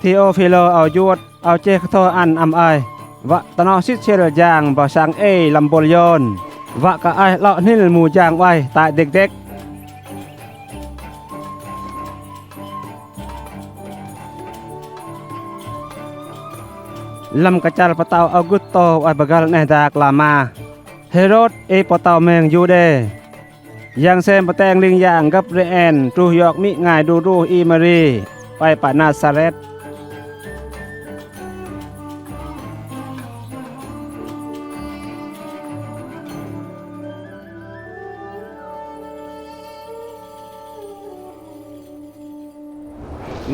ทีโอฟิโลเอายุดเอาเจคโทอันอำไอวะตนอสิเชรยางบ่สังเอลำบลยนวะกะไอเลาะนิลหมู่จางไว้ตายเด็กๆลำกระจัลปะเตาอากุตโตไว้บกัลเนดากลามาเฮโรดปะเตาเมงยูเดยังเซมปะแตงลิงยางกับเรแอนรูยอกมิง่ายดูอีมารีไปปะนาซาเรต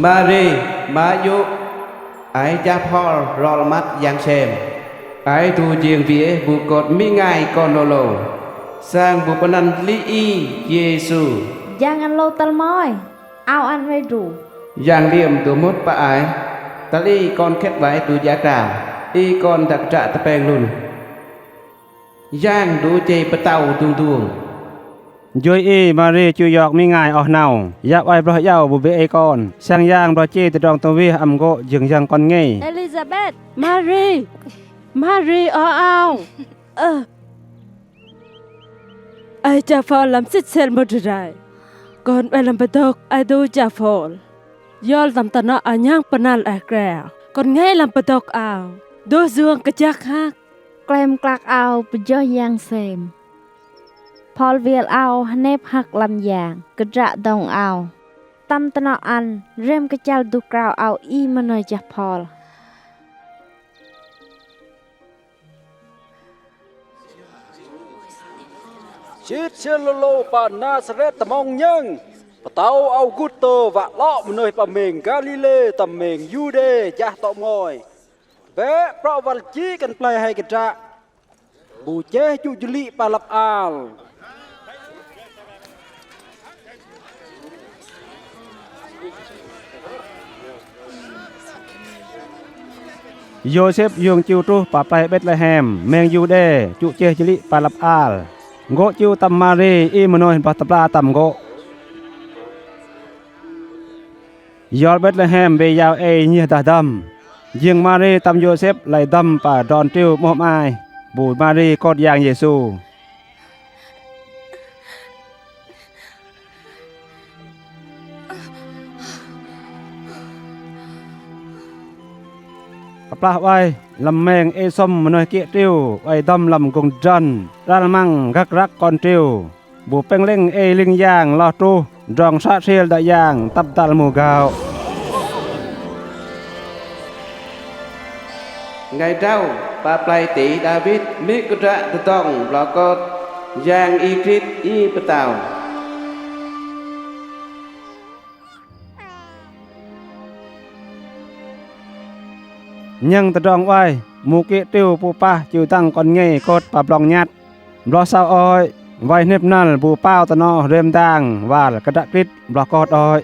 มารีมายุไอจาพอลรอลมัดยังเชมไอตูเจียงเวียบุกดมิง่ายกอนโนโลสร้างบุปนันลีอีเยซู Jangan lo talmoy ao ăn vay đủ อย่างเดียมตัวมดปะไอตะลีกอนแคบไว้ตูยากาอีกอนดักจะตะแปงลุนย่างดูเจปะเต้าดวงยอยมารีจุยอกมิง่ายออกเนาอยากไว้บ่เย้าบ่เบไอก่อนช่างย่างบ่เจตะดองตะวีอำโกยึงยังก่อนไง Elizabeth Marie ao ai cha phol lam sit sel modrai kon elam bedok ai do cha phol yol tam tana anyang penal akra kon ngai lam bedok ao do zuang kejak hak Klem klak ao pejoh yang sem Paul vil ao nep hak lam yang Kedrak dong ao Tam tana an rem kejal du krau ao I manoy jah Paul Chít trên lô bà Nazareth tầm ông nhân bà tao Augusto vạ lọ một nơi bà mình Galilee tầm mình Jude gia tọ ngồi bé pro vật chí cần play hay cái trạ bù chế chú chú lị bà lập al โยเซฟยงจิวตุปะไปเบธเลเฮมเมงยูเดจุเจจิลิปาลับอาลโกจิวตัมมารีอีมโนเห็นปะตะปลาตัมโกยอลเบธเลเฮมเบยาวเอเนียตาดัมยิงมารีตัมโยเซฟไลดัมปะดอนติวมอมายบูมารีกอดยางเยซูปลาไว้ลำแมงเอซอมมนอยเกติวไว้ดำลำกงจันรัลมังรักก่อนติวบุเป็งเล่งเอลิงยางลอตูดองซาเซียลดะยางตับตัลหมู่กาวไงเจ้าปาปลายตีดาวิดมิกระตะต้องปลากดยางอีคริสอีปะเต้ายังตะดองไว้หมู่เกติวปูป้าจิวตั้งก่อนไงกดปะปลองยัดบลอซาอ้อยไว้เน็บนั่นปูป้าวตะนอเริ่มดังวาลกระดะกริดบลอกอดอ้อย